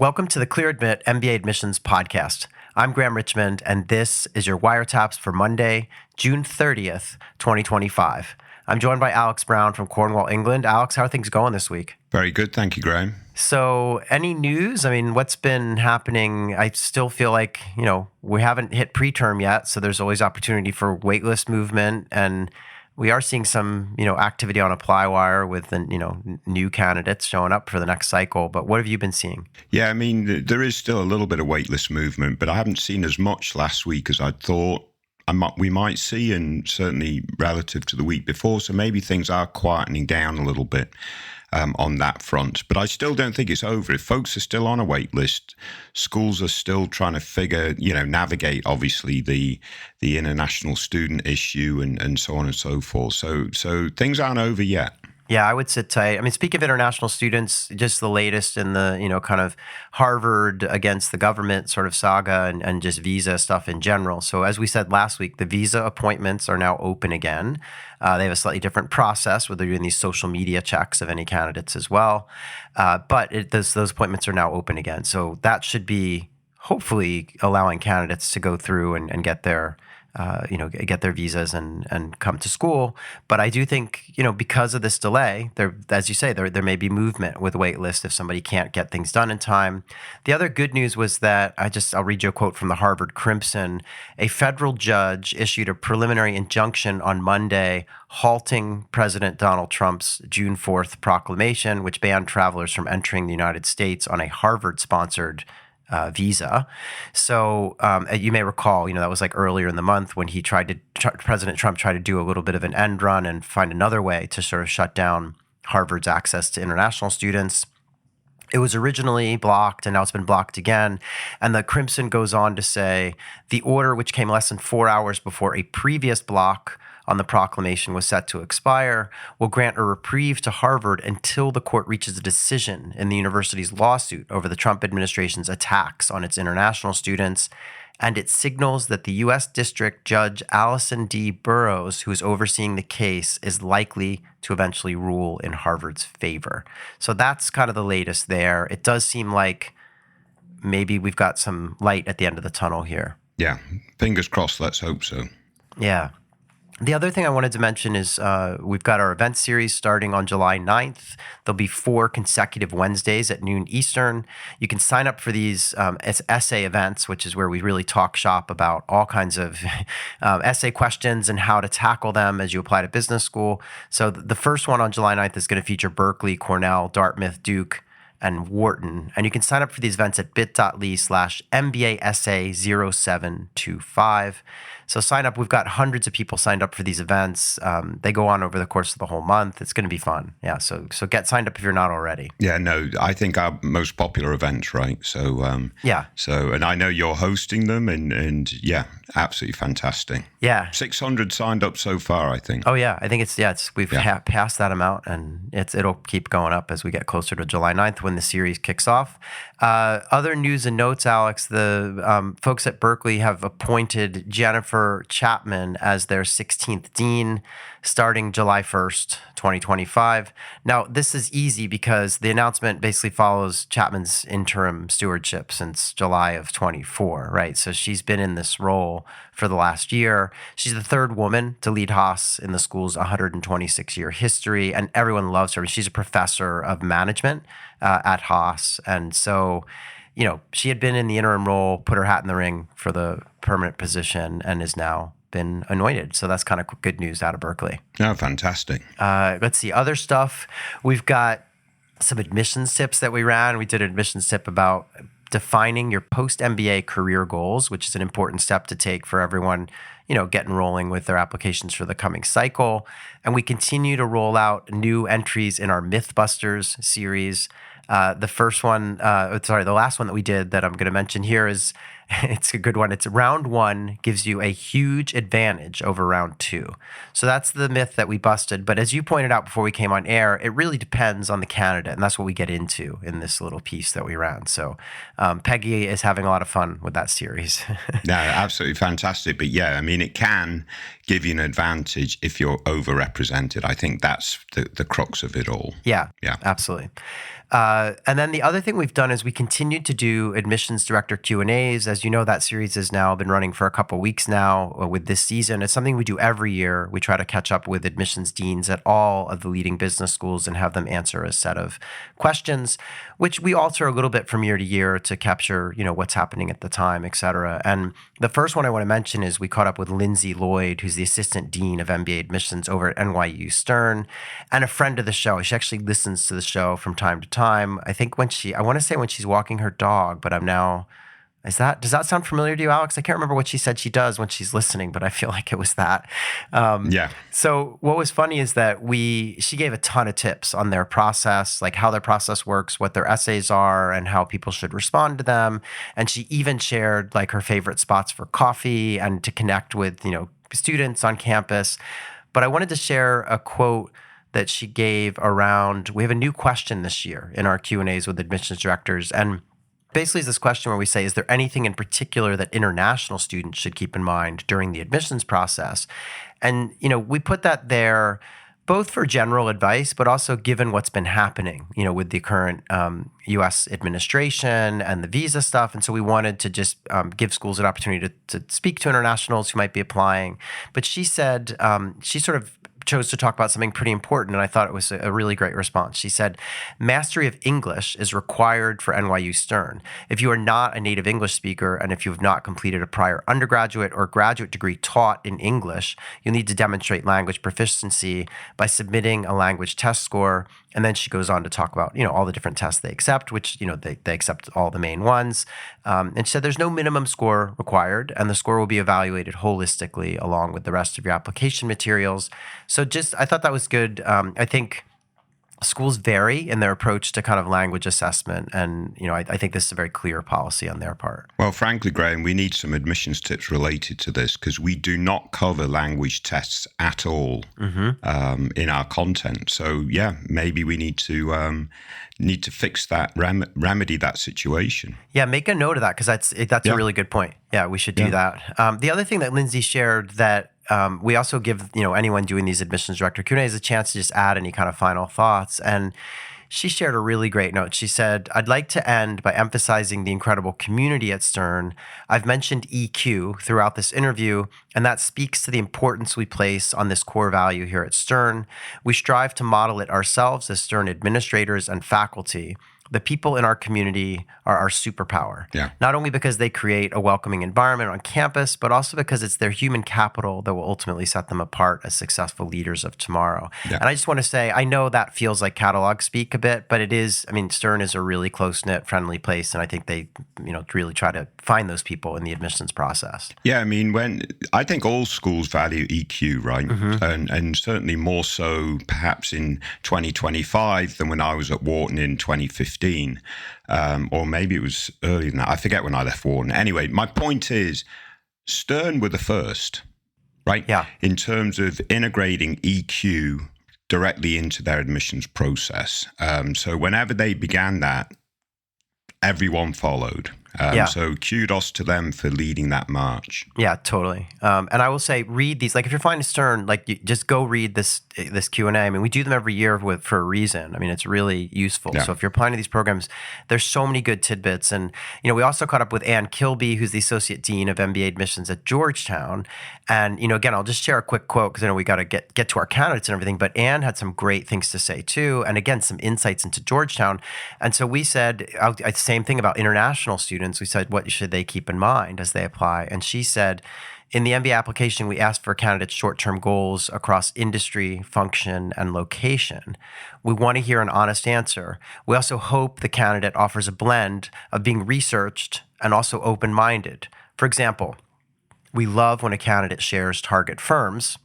Welcome to the Clear Admit MBA Admissions Podcast. I'm Graham Richmond, and this is your wiretaps for Monday, June 30th, 2025. I'm joined by Alex Brown from Cornwall, England. Alex, how are things going this week? Very good. Thank you, Graham. So any news? I mean, what's been happening? I still feel like, we haven't hit preterm yet, so there's always opportunity for waitlist movement, and we are seeing some, activity on LiveWire with the, new candidates showing up for the next cycle. But what have you been seeing? Yeah, I mean, there is still a little bit of waitlist movement, but I haven't seen as much last week as I thought we might see, and certainly relative to the week before. So maybe things are quietening down a little bit on that front. But I still don't think it's over. If folks are still on a wait list, schools are still trying to navigate, obviously, the international student issue and so on and so forth. So things aren't over yet. Yeah, I would sit tight. I mean, speaking of international students, just the latest in the, kind of Harvard against the government sort of saga and just visa stuff in general. So as we said last week, the visa appointments are now open again. They have a slightly different process where they're doing these social media checks of any candidates as well. But those appointments are now open again. So that should be hopefully allowing candidates to go through and get their get their visas and come to school. But I do think, because of this delay, as you say, there may be movement with wait list if somebody can't get things done in time. The other good news was that I'll read you a quote from the Harvard Crimson. A federal judge issued a preliminary injunction on Monday halting President Donald Trump's June 4th proclamation, which banned travelers from entering the United States on a Harvard-sponsored visa. So you may recall, that was like earlier in the month when President Trump tried to do a little bit of an end run and find another way to sort of shut down Harvard's access to international students. It was originally blocked, and now it's been blocked again. And the Crimson goes on to say, the order, which came less than 4 hours before a previous block on the proclamation was set to expire, will grant a reprieve to Harvard until the court reaches a decision in the university's lawsuit over the Trump administration's attacks on its international students. And it signals that the U.S. District Judge Allison D. Burroughs, who is overseeing the case, is likely to eventually rule in Harvard's favor. So that's kind of the latest there. It does seem like maybe we've got some light at the end of the tunnel here. Yeah, fingers crossed. Let's hope so. Yeah. The other thing I wanted to mention is we've got our event series starting on July 9th. There'll be 4 consecutive Wednesdays at noon Eastern. You can sign up for these essay events, which is where we really talk shop about all kinds of essay questions and how to tackle them as you apply to business school. So the first one on July 9th is going to feature Berkeley, Cornell, Dartmouth, Duke, and Wharton. And you can sign up for these events at bit.ly/MBAessay0725. So sign up. We've got hundreds of people signed up for these events. They go on over the course of the whole month. It's going to be fun. Yeah. So get signed up if you're not already. Yeah. No, I think our most popular events, right? So yeah. So and I know you're hosting them, and yeah, absolutely fantastic. Yeah. 600 signed up so far, I think. Oh yeah, I think we've passed that amount, and it'll keep going up as we get closer to July 9th when the series kicks off. Other news and notes, Alex, the folks at Berkeley have appointed Jennifer Chapman as their 16th dean starting July 1st, 2025. Now, this is easy because the announcement basically follows Chapman's interim stewardship since July of 24, right? So she's been in this role for the last year. She's the third woman to lead Haas in the school's 126-year history, and everyone loves her. She's a professor of management at Haas, and so she had been in the interim role, put her hat in the ring for the permanent position, and has now been anointed. So that's kind of good news out of Berkeley. Oh, fantastic. Let's see. Other stuff. We've got some admissions tips that we ran. We did an admissions tip about defining your post-MBA career goals, which is an important step to take for everyone, getting rolling with their applications for the coming cycle. And we continue to roll out new entries in our Mythbusters series. The last one that we did that I'm going to mention here is, it's a good one. It's round 1 gives you a huge advantage over round 2. So that's the myth that we busted. But as you pointed out before we came on air, it really depends on the candidate. And that's what we get into in this little piece that we ran. So Peggy is having a lot of fun with that series. No, absolutely fantastic. But yeah, I mean, mean, it can give you an advantage if you're overrepresented. I think that's the crux of it all. Yeah, absolutely. And then the other thing we've done is we continued to do admissions director Q&As. As you know, that series has now been running for a couple of weeks now with this season. It's something we do every year. We try to catch up with admissions deans at all of the leading business schools and have them answer a set of questions, which we alter a little bit from year to year to capture, what's happening at the time, et cetera. And the first one I want to mention is we caught up with Lindsay Lloyd, who's the assistant dean of MBA admissions over at NYU Stern and a friend of the show. She actually listens to the show from time to time. I think when she's walking her dog, but does that sound familiar to you, Alex? I can't remember what she said she does when she's listening, but I feel like it was that. So what was funny is that she gave a ton of tips on their process, like how their process works, what their essays are, and how people should respond to them. And she even shared like her favorite spots for coffee and to connect with, students on campus. But I wanted to share a quote that she gave around, we have a new question this year in our Q&As with admissions directors. And basically it's this question where we say, is there anything in particular that international students should keep in mind during the admissions process? And, we put that there both for general advice, but also given what's been happening, with the current U.S. administration and the visa stuff. And so we wanted to just give schools an opportunity to speak to internationals who might be applying. But she said, she sort of chose to talk about something pretty important, and I thought it was a really great response. She said, mastery of English is required for NYU Stern. If you are not a native English speaker, and if you have not completed a prior undergraduate or graduate degree taught in English, you'll need to demonstrate language proficiency by submitting a language test score. And then she goes on to talk about, all the different tests they accept, which, they accept all the main ones. And she said there's no minimum score required, and the score will be evaluated holistically along with the rest of your application materials. So I thought that was good. I think schools vary in their approach to kind of language assessment. And, I think this is a very clear policy on their part. Well, frankly, Graham, we need some admissions tips related to this because we do not cover language tests at all in our content. So, maybe we need to fix that, remedy that situation. Yeah, make a note of that because that's a really good point. Yeah, we should do that. The other thing that Lindsay shared that we also give, anyone doing these admissions director Q&As a chance to just add any kind of final thoughts. And she shared a really great note. She said, I'd like to end by emphasizing the incredible community at Stern. I've mentioned EQ throughout this interview, and that speaks to the importance we place on this core value here at Stern. We strive to model it ourselves as Stern administrators and faculty. The people in our community are our superpower, not only because they create a welcoming environment on campus, but also because it's their human capital that will ultimately set them apart as successful leaders of tomorrow. Yeah. And I just want to say, I know that feels like catalog speak a bit, but it is, Stern is a really close-knit, friendly place, and I think they, really try to find those people in the admissions process. Yeah, I think all schools value EQ, right? And certainly more so perhaps in 2025 than when I was at Wharton in 2015. Or maybe it was earlier than that. I forget when I left Wharton. Anyway, my point is Stern were the first, right? Yeah. In terms of integrating EQ directly into their admissions process. So whenever they began that, everyone followed. So kudos to them for leading that march. Yeah, totally. And I will say, read these. Like, if you're finding Stern, just go read this Q&A. We do them every year for a reason. It's really useful. Yeah. So if you're applying to these programs, there's so many good tidbits. And, we also caught up with Ann Kilby, who's the Associate Dean of MBA Admissions at Georgetown. And, again, I'll just share a quick quote because I know we got to get to our candidates and everything. But Ann had some great things to say, too. And, again, some insights into Georgetown. And so we said, same thing about international students. We said, what should they keep in mind as they apply? And she said, in the MBA application, we asked for candidates' short-term goals across industry, function, and location. We want to hear an honest answer. We also hope the candidate offers a blend of being researched and also open-minded. For example, we love when a candidate shares target firms.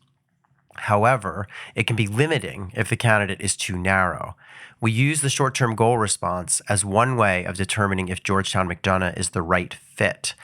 However, it can be limiting if the candidate is too narrow. We use the short-term goal response as one way of determining if Georgetown McDonough is the right fit.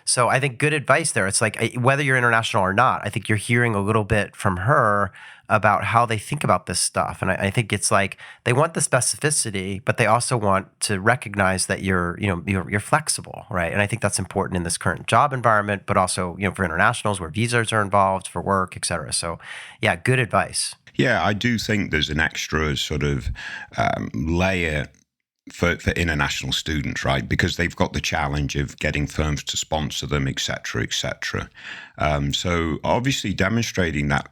So I think good advice there. It's like, whether you're international or not, I think you're hearing a little bit from her about how they think about this stuff. And I think it's like they want the specificity, but they also want to recognize that you're flexible, right? And I think that's important in this current job environment, but also, for internationals where visas are involved for work, et cetera. So yeah, good advice. Yeah, I do think there's an extra sort of layer for international students, right? Because they've got the challenge of getting firms to sponsor them, et cetera, et cetera. So obviously demonstrating that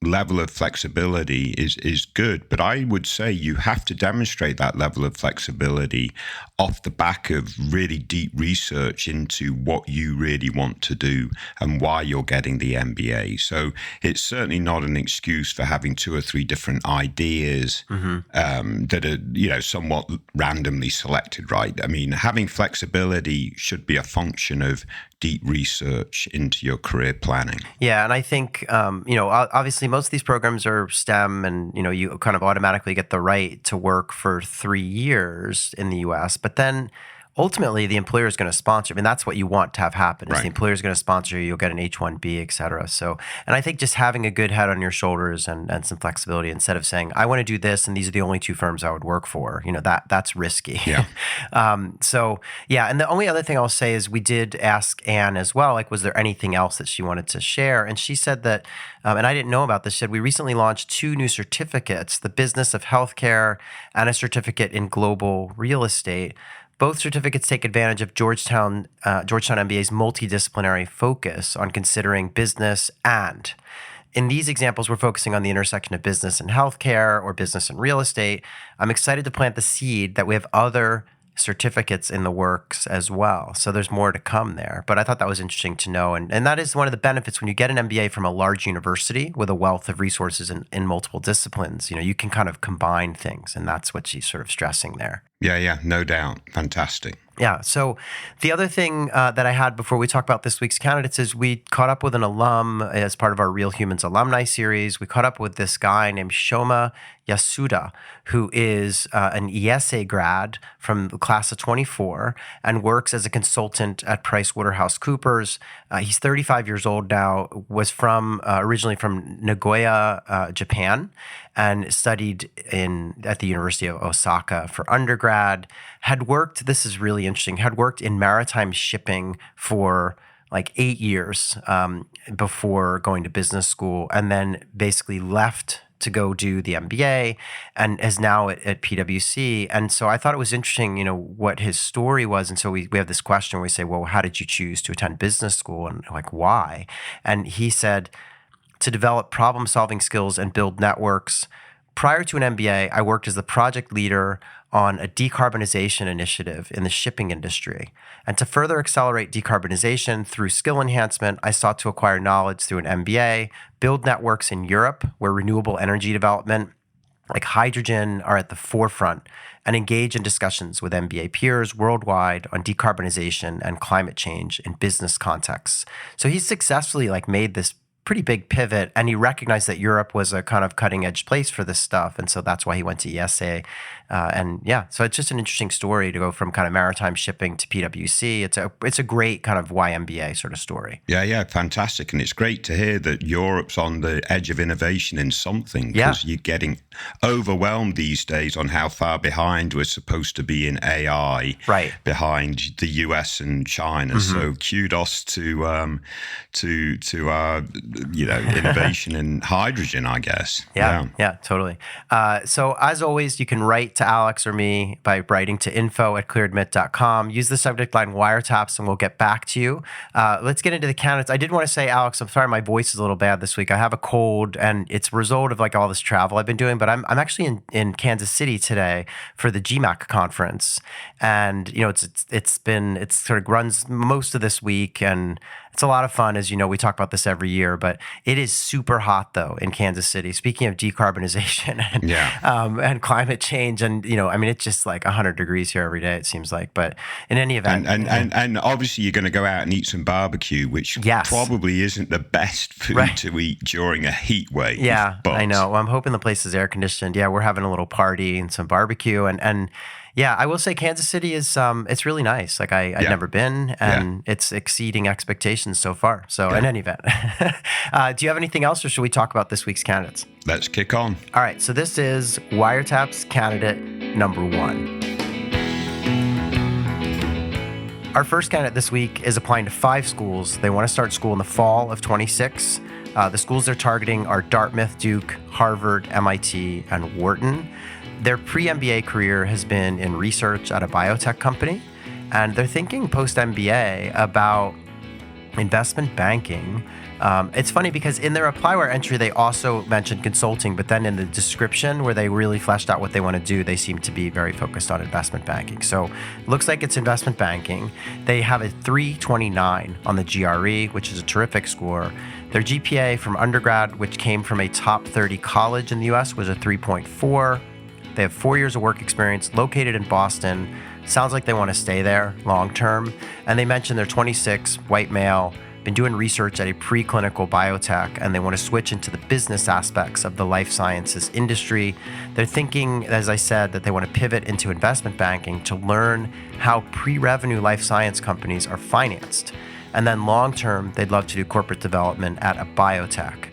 level of flexibility is good, but I would say you have to demonstrate that level of flexibility off the back of really deep research into what you really want to do and why you're getting the MBA. So it's certainly not an excuse for having 2 or 3 different ideas that are, somewhat randomly selected, right? I mean, having flexibility should be a function of deep research into your career planning. Yeah, and I think, obviously most of these programs are STEM and, you kind of automatically get the right to work for 3 years in the U.S., but then ultimately the employer is going to sponsor. I mean, that's what you want to have happen is the employer is going to sponsor you, you'll get an H-1B, et cetera. So, and I think just having a good head on your shoulders and some flexibility instead of saying, I want to do this and these are the only 2 firms I would work for, that's risky. Yeah. So, yeah. And the only other thing I'll say is we did ask Anne as well, like, was there anything else that she wanted to share? And she said that, and I didn't know about this, she said, we recently launched 2 new certificates, the business of healthcare and a certificate in global real estate. Both certificates take advantage of Georgetown MBA's multidisciplinary focus on considering business and. In these examples, we're focusing on the intersection of business and healthcare or business and real estate. I'm excited to plant the seed that we have other certificates in the works as well. So there's more to come there. But I thought that was interesting to know. And that is one of the benefits when you get an MBA from a large university with a wealth of resources in multiple disciplines. You can kind of combine things. And that's what she's sort of stressing there. Yeah, no doubt. Fantastic. Yeah. So the other thing that I had before we talk about this week's candidates is we caught up with an alum as part of our Real Humans Alumni series. We caught up with this guy named Shoma Yasuda, who is an IESE grad from the class of 24 and works as a consultant at PricewaterhouseCoopers. He's 35 years old now, was originally from Nagoya, Japan, and studied at the University of Osaka for undergrad, had worked, this is really interesting, had worked in maritime shipping for like 8 years before going to business school, and then basically left to go do the MBA and is now at PwC. And so I thought it was interesting, what his story was. And so we have this question where we say, well, how did you choose to attend business school and like why? And he said, to develop problem-solving skills and build networks. Prior to an MBA, I worked as the project leader on a decarbonization initiative in the shipping industry. And to further accelerate decarbonization through skill enhancement, I sought to acquire knowledge through an MBA, build networks in Europe where renewable energy development like hydrogen are at the forefront, and engage in discussions with MBA peers worldwide on decarbonization and climate change in business contexts. So he successfully made this pretty big pivot, and he recognized that Europe was a kind of cutting edge place for this stuff, and so that's why he went to IESE. So it's just an interesting story to go from kind of maritime shipping to PwC. It's a great kind of why MBA sort of story. Yeah, fantastic, and it's great to hear that Europe's on the edge of innovation in something, because you're getting overwhelmed these days on how far behind we're supposed to be in AI, right, behind the US and China. So kudos to our innovation in hydrogen, I guess. Yeah, totally. So as always, you can write to Alex or me by writing to info@clearadmit.com. Use the subject line wiretaps and we'll get back to you. Let's get into the candidates. I did want to say, Alex, I'm sorry my voice is a little bad this week. I have a cold and it's a result of all this travel I've been doing, but I'm actually in Kansas City today for the GMAT conference. And, it sort of runs most of this week, and it's a lot of fun. As you know, we talk about this every year, but it is super hot though in Kansas City. Speaking of decarbonization and climate change, and it's just 100 degrees here every day. It seems like, but in any event, and obviously you're going to go out and eat some barbecue, which probably isn't the best food to eat during a heat wave. Yeah, but I know. Well, I'm hoping the place is air conditioned. Yeah, we're having a little party and some barbecue, and Yeah, I will say Kansas City is it's really nice. Like I'd never been, and it's exceeding expectations so far. So in any event, do you have anything else, or should we talk about this week's candidates? Let's kick on. All right, so this is Wiretap's candidate number 1. Our first candidate this week is applying to 5 schools. They want to start school in the fall of 26. The schools they're targeting are Dartmouth, Duke, Harvard, MIT, and Wharton. Their pre-MBA career has been in research at a biotech company, and they're thinking post-MBA about investment banking. It's funny because in their LiveWire entry, they also mentioned consulting, but then in the description where they really fleshed out what they want to do, they seem to be very focused on investment banking. So it looks like it's investment banking. They have a 329 on the GRE, which is a terrific score. Their GPA from undergrad, which came from a top 30 college in the US, was a 3.4. They have 4 years of work experience, located in Boston. Sounds like they want to stay there long term. And they mentioned they're 26, white male, been doing research at a preclinical biotech, and they want to switch into the business aspects of the life sciences industry. They're thinking, as I said, that they want to pivot into investment banking to learn how pre-revenue life science companies are financed. And then long term, they'd love to do corporate development at a biotech.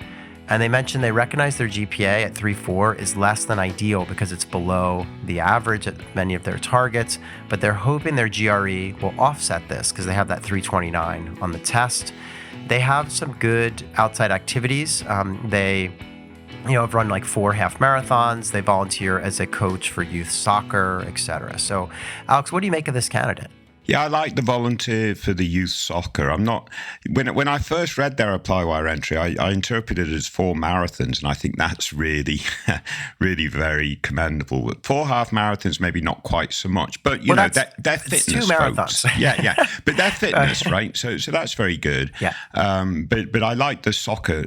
And they mentioned they recognize their GPA at 3.4 is less than ideal because it's below the average at many of their targets, but they're hoping their GRE will offset this because they have that 329 on the test. They have some good outside activities. They have run like 4 half marathons. They volunteer as a coach for youth soccer, etc. So, Alex, what do you make of this candidate? Yeah, I like the volunteer for the youth soccer. I'm not when I first read their LiveWire entry, I interpreted it as 4 marathons, and I think that's really, really very commendable. 4 half marathons, maybe not quite so much, but you know, they're fitness. It's 2 marathons. Folks. Yeah, but they're fitness, right? So that's very good. Yeah. But I like the soccer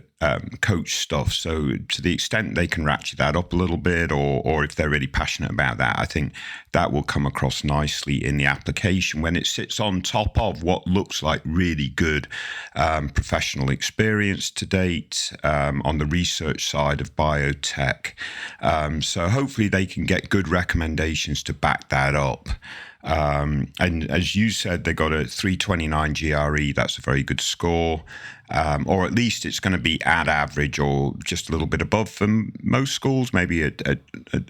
coach stuff. So to the extent they can ratchet that up a little bit, or if they're really passionate about that, I think that will come across nicely in the application when it sits on top of what looks like really good professional experience to date on the research side of biotech. So hopefully they can get good recommendations to back that up. And as you said, they got a 329 GRE. That's a very good score. Or at least it's going to be at average or just a little bit above for most schools, maybe a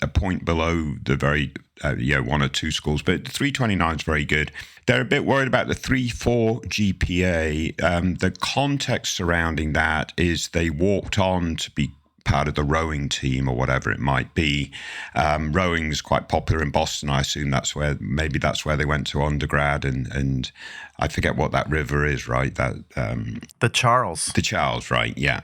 point below the very, 1 or 2 schools. But 329 is very good. They're a bit worried about the 3.4 GPA. The context surrounding that is they walked on to be part of the rowing team or whatever it might be. Rowing is quite popular in Boston. I assume that's where they went to undergrad, and I forget what that river is, right? The Charles. The Charles, right? Yeah.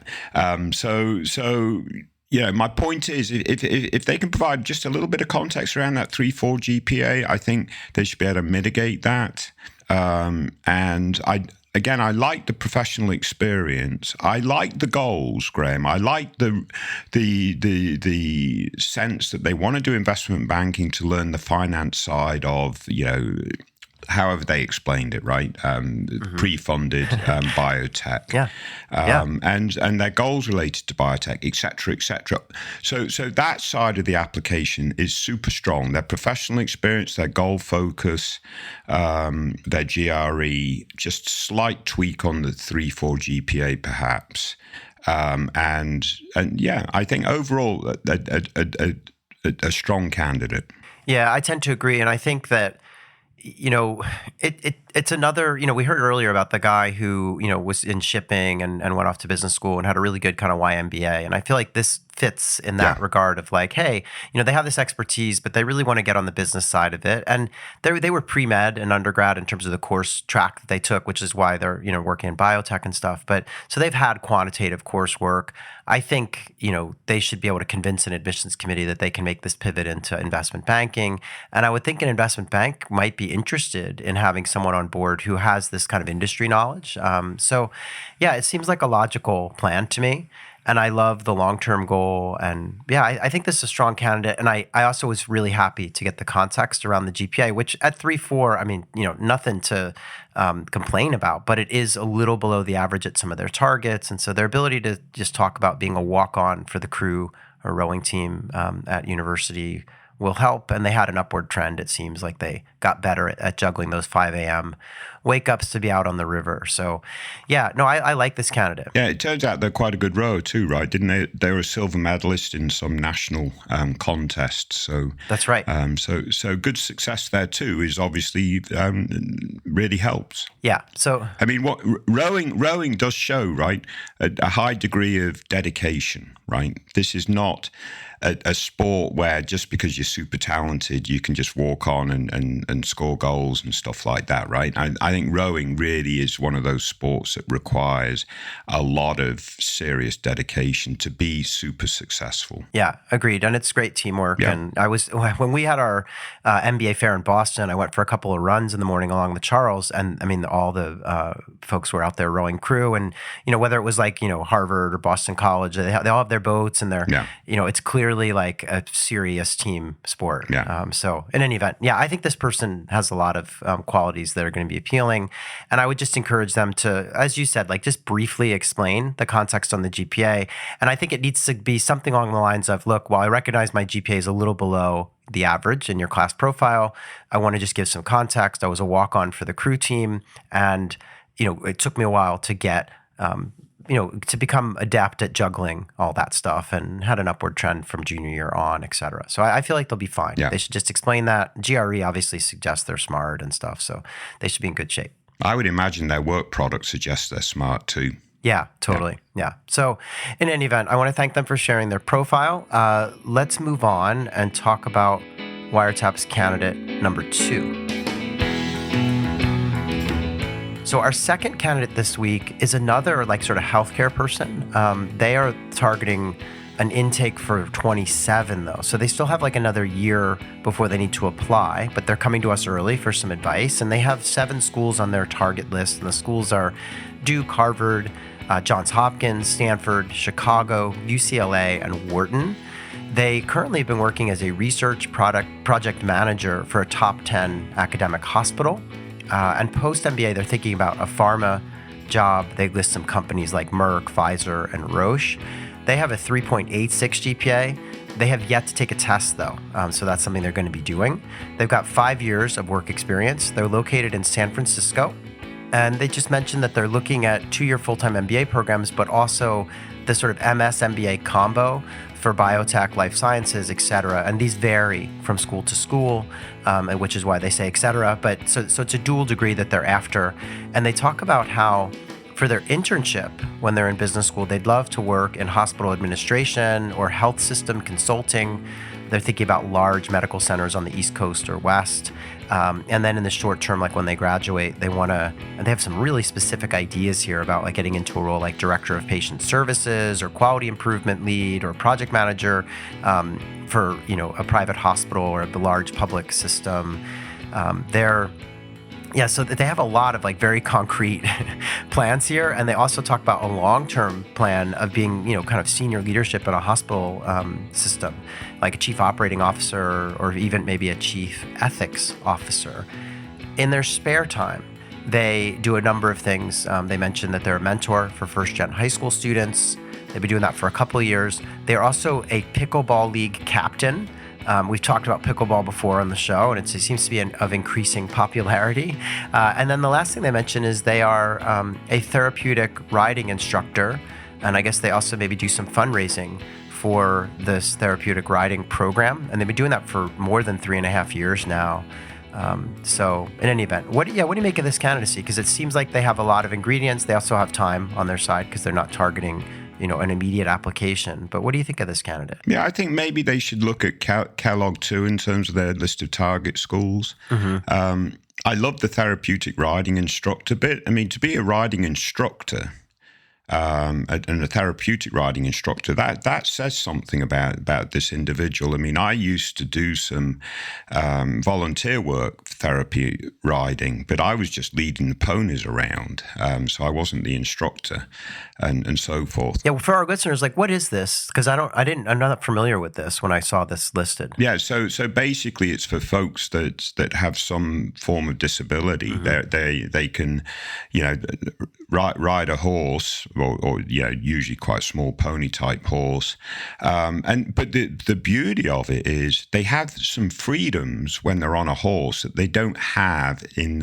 So my point is, if they can provide just a little bit of context around that 3.4 GPA, I think they should be able to mitigate that. And I like the professional experience. I like the goals, Graham. I like the sense that they want to do investment banking to learn the finance side of, however they explained it, right? Pre-funded biotech. Yeah. And their goals related to biotech, et cetera, et cetera. So that side of the application is super strong. Their professional experience, their goal focus, their GRE, just slight tweak on the 3.4 GPA perhaps. I think overall a strong candidate. Yeah, I tend to agree. And I think that it's another, we heard earlier about the guy who, was in shipping and went off to business school and had a really good kind of YMBA. And I feel like this fits in that regard of like, hey, they have this expertise, but they really want to get on the business side of it. And they were pre-med and undergrad in terms of the course track that they took, which is why they're, working in biotech and stuff. But so they've had quantitative coursework. I think, they should be able to convince an admissions committee that they can make this pivot into investment banking. And I would think an investment bank might be interested in having someone on board who has this kind of industry knowledge. It seems like a logical plan to me. And I love the long-term goal. And I think this is a strong candidate. And I also was really happy to get the context around the GPA, which at 3.4, nothing to complain about, but it is a little below the average at some of their targets. And so their ability to just talk about being a walk-on for the crew or rowing team at university will help. And they had an upward trend. It seems like they got better at juggling those 5 a.m. wake-ups to be out on the river. So, yeah, no, I like this candidate. Yeah, it turns out they're quite a good rower too, right? Didn't they? They were a silver medalist in some national contest. So that's right. So good success there too is obviously really helps. Yeah. So I mean, what rowing does show, right, a high degree of dedication, right? This is not a sport where just because you're super talented, you can just walk on and score goals and stuff like that, right? I think rowing really is one of those sports that requires a lot of serious dedication to be super successful. Yeah, agreed. And it's great teamwork. Yeah. And when we had our MBA fair in Boston, I went for a couple of runs in the morning along the Charles. And I mean, all the folks were out there rowing crew. And, whether it was like, Harvard or Boston College, they all have their boats and they're, it's clearly like a serious team sport. Yeah. So in any event, I think this person has a lot of qualities that are going to be appealing. And I would just encourage them to, as you said, like just briefly explain the context on the GPA. And I think it needs to be something along the lines of, look, while I recognize my GPA is a little below the average in your class profile, I want to just give some context. I was a walk-on for the crew team. And, it took me a while to get to become adept at juggling all that stuff and had an upward trend from junior year on, et cetera. So I feel like they'll be fine. Yeah. They should just explain that. GRE obviously suggests they're smart and stuff, so they should be in good shape. I would imagine their work product suggests they're smart too. Yeah, totally. Yeah. So in any event, I want to thank them for sharing their profile. Let's move on and talk about Wiretap's candidate number 2. So our second candidate this week is another like sort of healthcare person. They are targeting an intake for 27 though. So they still have like another year before they need to apply, but they're coming to us early for some advice. And they have 7 schools on their target list. And the schools are Duke, Harvard, Johns Hopkins, Stanford, Chicago, UCLA, and Wharton. They currently have been working as a research project manager for a top 10 academic hospital. And post-MBA, they're thinking about a pharma job. They list some companies like Merck, Pfizer, and Roche. They have a 3.86 GPA. They have yet to take a test, though, so that's something they're going to be doing. They've got 5 years of work experience. They're located in San Francisco. And they just mentioned that they're looking at 2-year full-time MBA programs, but also the sort of MS-MBA combo for biotech, life sciences, et cetera. And these vary from school to school, which is why they say et cetera. But so it's a dual degree that they're after. And they talk about how for their internship, when they're in business school, they'd love to work in hospital administration or health system consulting. They're thinking about large medical centers on the East Coast or West. And then in the short term, like when they graduate, they want to, and they have some really specific ideas here about like getting into a role like director of patient services or quality improvement lead or project manager for, a private hospital or the large public system. So they have a lot of like very concrete plans here. And they also talk about a long-term plan of being, kind of senior leadership in a hospital system, like a chief operating officer or even maybe a chief ethics officer. In their spare time, they do a number of things. They mentioned that they're a mentor for first-gen high school students. They've been doing that for a couple of years. They're also a pickleball league captain. We've talked about pickleball before on the show, and it seems to be of increasing popularity. And then the last thing they mentioned is they are a therapeutic riding instructor, and I guess they also maybe do some fundraising for this therapeutic riding program, and they've been doing that for more than 3.5 years now. So in any event, what do you make of this candidacy? Because it seems like they have a lot of ingredients. They also have time on their side because they're not targeting an immediate application. But what do you think of this candidate? Yeah, I think maybe they should look at Kellogg too in terms of their list of target schools. Mm-hmm. I love the therapeutic riding instructor bit. I mean, to be a riding instructor and a therapeutic riding instructor, that says something about this individual. I mean, I used to do some volunteer work therapy riding, but I was just leading the ponies around. So I wasn't the instructor and so forth. Yeah, well, for our listeners, like, what is this? Because I'm not familiar with this when I saw this listed. Yeah, so basically it's for folks that have some form of disability. They can, ride a horse or usually quite a small pony type horse. But the beauty of it is they have some freedoms when they're on a horse that they don't have in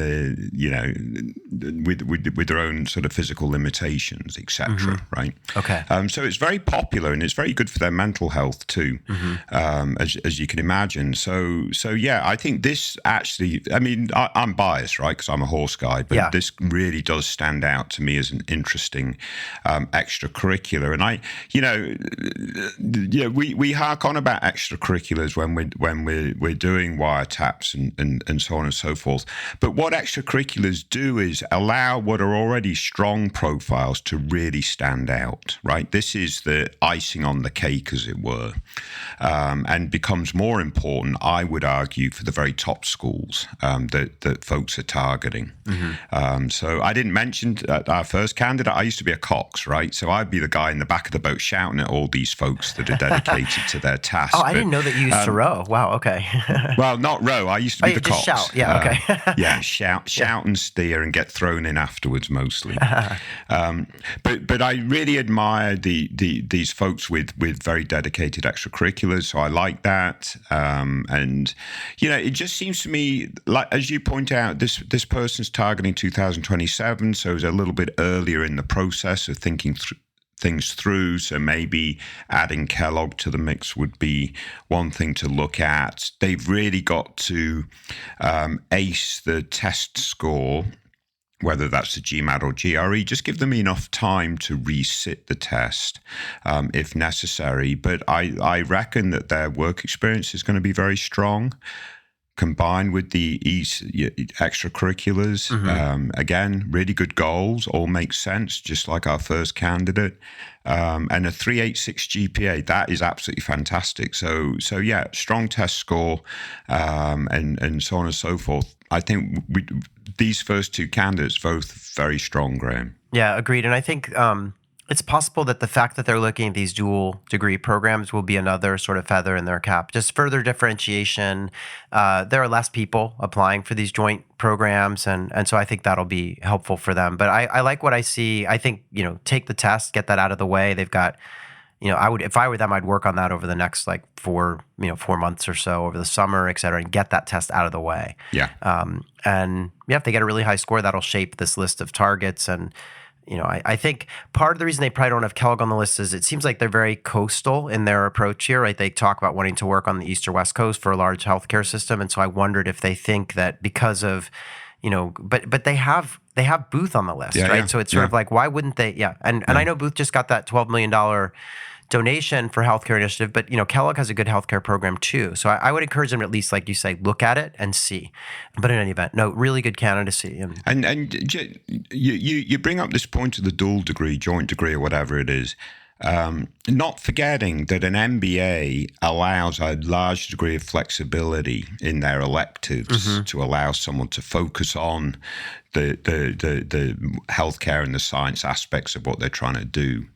with their own sort of physical limitations, etc. Right? Okay. So it's very popular and it's very good for their mental health too, as you can imagine. So yeah, I think this actually. I mean, I'm biased, right? Because I'm a horse guy, but this really does stand out to me as an interesting extracurricular. And we hark on about extracurriculars when we're doing wiretaps and so on and so forth. But what extracurriculars do is allow what are already strong profiles to really stand out, right? This is the icing on the cake, as it were, and becomes more important, I would argue, for the very top schools that folks are targeting. So I didn't mention our first candidate. I used to be a Cox, right? So I'd be the guy in the back of the boat shouting at all these folks that are dedicated to their task. Oh, I didn't know that you used to row. Wow, okay. Well, not row. I used to be the Cox. Shout. Yeah, okay. Shout and steer and get thrown in afterwards mostly. But I really admire these folks with very dedicated extracurriculars. So I like that. And it just seems to me, like, as you point out, this person's targeting 2027, so it's a little bit earlier in the process of thinking things through. So maybe adding Kellogg to the mix would be one thing to look at. They've really got to ace the test score, whether that's the GMAT or GRE. Just give them enough time to resit the test if necessary. But I reckon that their work experience is going to be very strong, combined with the extracurriculars. Again, really good goals, all make sense, just like our first candidate. And a 386 GPA, that is absolutely fantastic. So yeah, strong test score, and so on and so forth. I think these first two candidates, both very strong, Graham. Yeah, agreed. And I think it's possible that the fact that they're looking at these dual degree programs will be another sort of feather in their cap, just further differentiation. There are less people applying for these joint programs, and so I think that'll be helpful for them. But I like what I see. I think, take the test, get that out of the way. They've got, if I were them, I'd work on that over the next 4 months or so over the summer, et cetera, and get that test out of the way. Yeah. If they get a really high score, that'll shape this list of targets. And I think part of the reason they probably don't have Kellogg on the list is it seems like they're very coastal in their approach here, right? They talk about wanting to work on the East or West Coast for a large healthcare system. And so I wondered if they think that because of, but they have Booth on the list, right? Yeah, so it's sort of like, why wouldn't they? Yeah. And I know Booth just got that $12 million donation for healthcare initiative, but Kellogg has a good healthcare program too. So I would encourage them to at least, like you say, look at it and see. But in any event, no, really good candidacy. And you bring up this point of the dual degree, joint degree, or whatever it is. Not forgetting that an MBA allows a large degree of flexibility in their electives to allow someone to focus on the healthcare and the science aspects of what they're trying to do.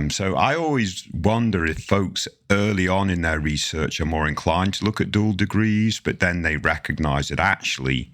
So I always wonder if folks early on in their research are more inclined to look at dual degrees, but then they recognize that actually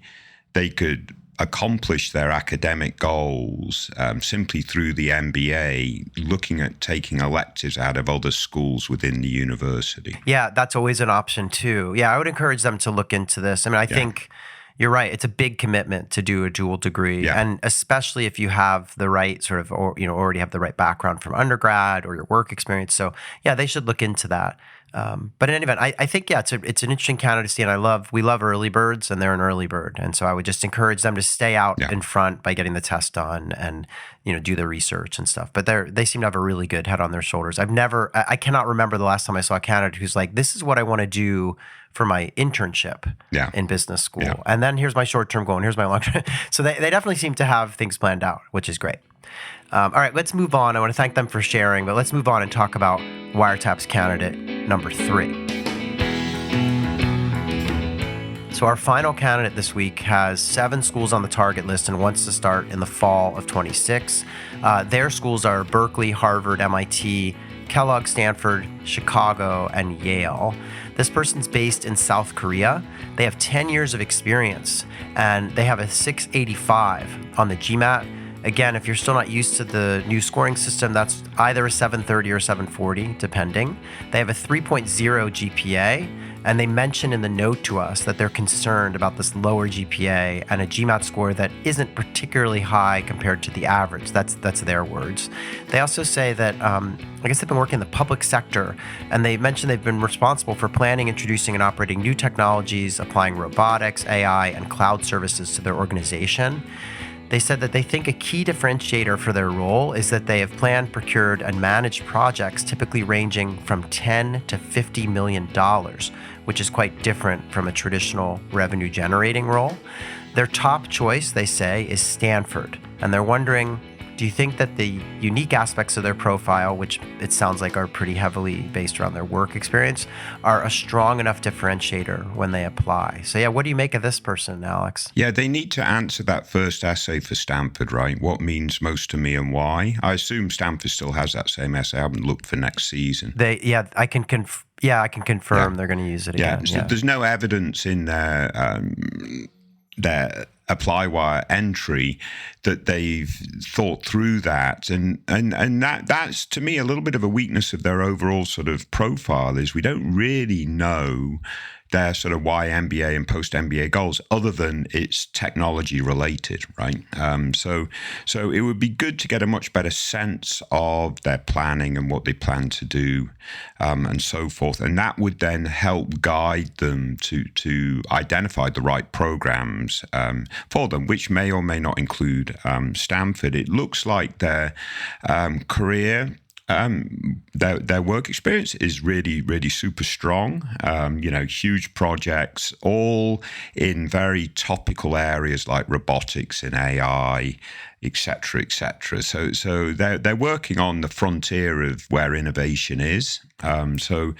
they could accomplish their academic goals simply through the MBA, looking at taking electives out of other schools within the university. Yeah, that's always an option too. Yeah, I would encourage them to look into this. I mean, I think you're right. It's a big commitment to do a dual degree, and especially if you have the right sort of, or already have the right background from undergrad or your work experience. So yeah, they should look into that. But in any event, I think it's an interesting candidacy, and we love early birds, and they're an early bird, and so I would just encourage them to stay out in front by getting the test done and do the research and stuff. But they seem to have a really good head on their shoulders. I cannot remember the last time I saw a candidate who's like, this is what I want to do for my internship in business school, and then here's my short-term goal, and here's my long-term. So they definitely seem to have things planned out, which is great. All right, let's move on. I want to thank them for sharing, but let's move on and talk about Wiretap's candidate number 3. So So our final candidate this week has 7 schools on the target list and wants to start in the fall of 26. Their schools are Berkeley, Harvard, MIT, Kellogg, Stanford, Chicago, and Yale. This person's based in South Korea. They have 10 years of experience, and they have a 685 on the GMAT. Again, if you're still not used to the new scoring system, that's either a 730 or 740, depending. They have a 3.0 GPA, and they mention in the note to us that they're concerned about this lower GPA and a GMAT score that isn't particularly high compared to the average. That's their words. They also say that, I guess they've been working in the public sector, and they mentioned they've been responsible for planning, introducing, and operating new technologies, applying robotics, AI, and cloud services to their organization. They said that they think a key differentiator for their role is that they have planned, procured, and managed projects typically ranging from $10 to $50 million, which is quite different from a traditional revenue-generating role. Their top choice, they say, is Stanford, and they're wondering, do you think that the unique aspects of their profile, which it sounds like are pretty heavily based around their work experience, are a strong enough differentiator when they apply? So yeah, what do you make of this person, Alex? Yeah, they need to answer that first essay for Stanford, right? What means most to me and why? I assume Stanford still has that same essay. I haven't looked for next season. I can confirm they're going to use it again. So there's no evidence in their ApplyWire entry that they've thought through that, and that's to me a little bit of a weakness of their overall sort of profile, is we don't really know their sort of why MBA and post-MBA goals, other than it's technology related, right? So it would be good to get a much better sense of their planning and what they plan to do, and so forth. And that would then help guide them to identify the right programs for them, which may or may not include Stanford. It looks like their career, their work experience is really, really super strong. Huge projects, all in very topical areas like robotics and AI, et cetera, et cetera. So they're working on the frontier of where innovation is. So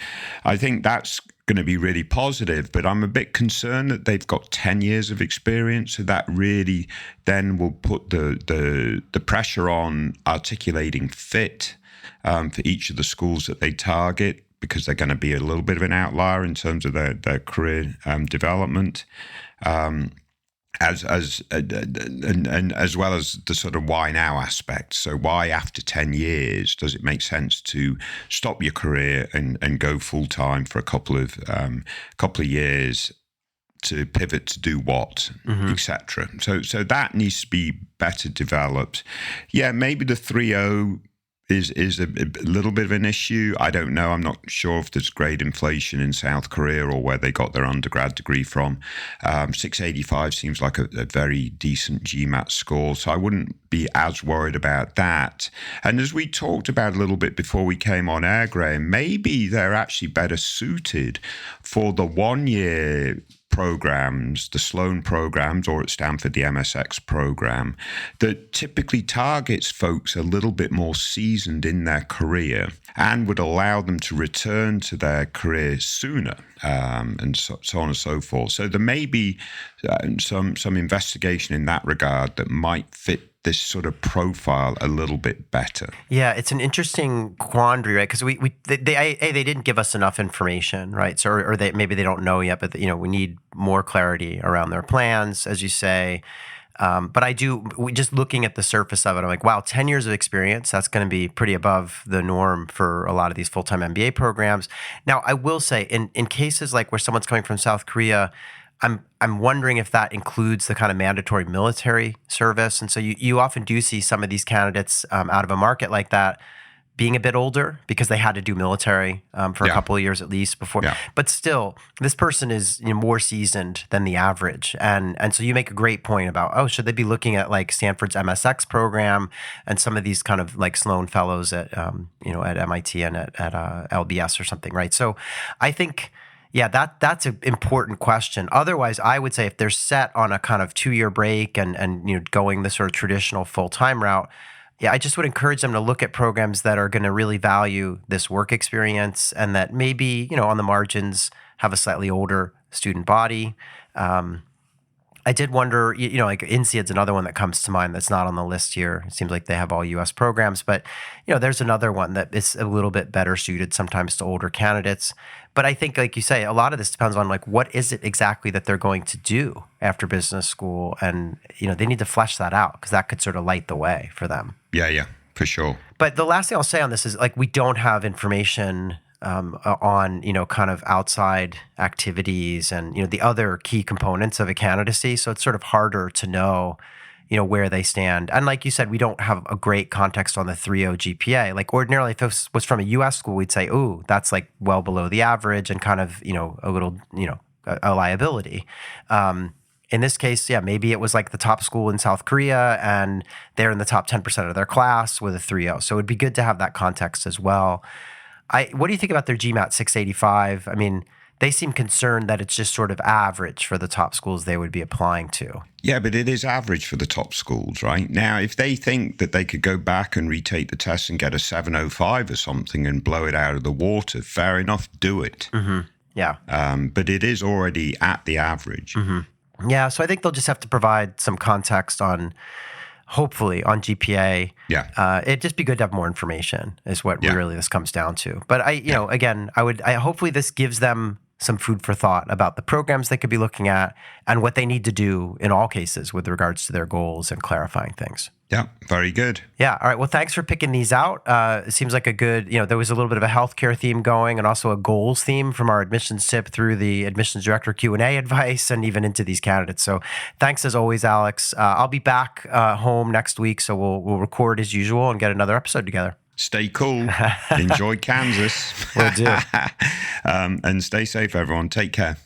I think that's going to be really positive, but I'm a bit concerned that they've got 10 years of experience. So that really then will put the pressure on articulating fit for each of the schools that they target, because they're going to be a little bit of an outlier in terms of their career development, as well as the sort of why now aspect. So why after 10 years does it make sense to stop your career and go full time for a couple of years to pivot to do what, etc. So that needs to be better developed. Yeah, maybe the 3.0 is a little bit of an issue. I don't know. I'm not sure if there's grade inflation in South Korea or where they got their undergrad degree from. 685 seems like a very decent GMAT score, so I wouldn't be as worried about that. And as we talked about a little bit before we came on air, Graham, maybe they're actually better suited for the 1-year programs, the Sloan programs, or at Stanford, the MSX program, that typically targets folks a little bit more seasoned in their career and would allow them to return to their career sooner, and so on and so forth. So there may be some investigation in that regard that might fit this sort of profile a little bit better. Yeah, it's an interesting quandary, right? Because they didn't give us enough information, right? So or maybe they don't know yet, but we need more clarity around their plans, as you say. But just looking at the surface of it, I'm like, wow, 10 years of experience, that's going to be pretty above the norm for a lot of these full-time MBA programs. Now, I will say, in cases like where someone's coming from South Korea, I'm wondering if that includes the kind of mandatory military service. And so you often do see some of these candidates out of a market like that being a bit older because they had to do military for a couple of years at least before. Yeah. But still, this person is more seasoned than the average. And so you make a great point about, should they be looking at like Stanford's MSX program and some of these kind of like Sloan fellows at MIT and at LBS or something, right? So I think, yeah, that's an important question. Otherwise, I would say if they're set on a kind of 2-year break and going the sort of traditional full-time route, I just would encourage them to look at programs that are going to really value this work experience and that maybe, on the margins have a slightly older student body. I did wonder, like INSEAD's another one that comes to mind that's not on the list here. It seems like they have all U.S. programs, but there's another one that is a little bit better suited sometimes to older candidates. But I think, like you say, a lot of this depends on like what is it exactly that they're going to do after business school, and they need to flesh that out because that could sort of light the way for them. Yeah, for sure. But the last thing I'll say on this is like we don't have information on kind of outside activities and the other key components of a candidacy. So it's sort of harder to know where they stand. And like you said, we don't have a great context on the 3.0 GPA. Like ordinarily, if this was from a U.S. school, we'd say, "Ooh, that's like well below the average," and kind of a little a liability. In this case, yeah, maybe it was like the top school in South Korea and they're in the top 10% of their class with a 3.0. So it'd be good to have that context as well. What do you think about their GMAT 685? I mean, they seem concerned that it's just sort of average for the top schools they would be applying to. Yeah, but it is average for the top schools, right? Now, if they think that they could go back and retake the test and get a 705 or something and blow it out of the water, fair enough, do it. Mm-hmm. Yeah. But it is already at the average. Mm-hmm. Yeah, so I think they'll just have to provide some context on, hopefully, on GPA. Yeah. It'd just be good to have more information is what really this comes down to. But again, I hopefully this gives them some food for thought about the programs they could be looking at and what they need to do in all cases with regards to their goals and clarifying things. Yeah, very good. Yeah. All right. Well, thanks for picking these out. It seems like a good, there was a little bit of a healthcare theme going and also a goals theme from our admissions tip through the admissions director Q&A advice and even into these candidates. So thanks as always, Alex. I'll be back home next week. So we'll record as usual and get another episode together. Stay cool. Enjoy Kansas. Will do. And stay safe, everyone. Take care.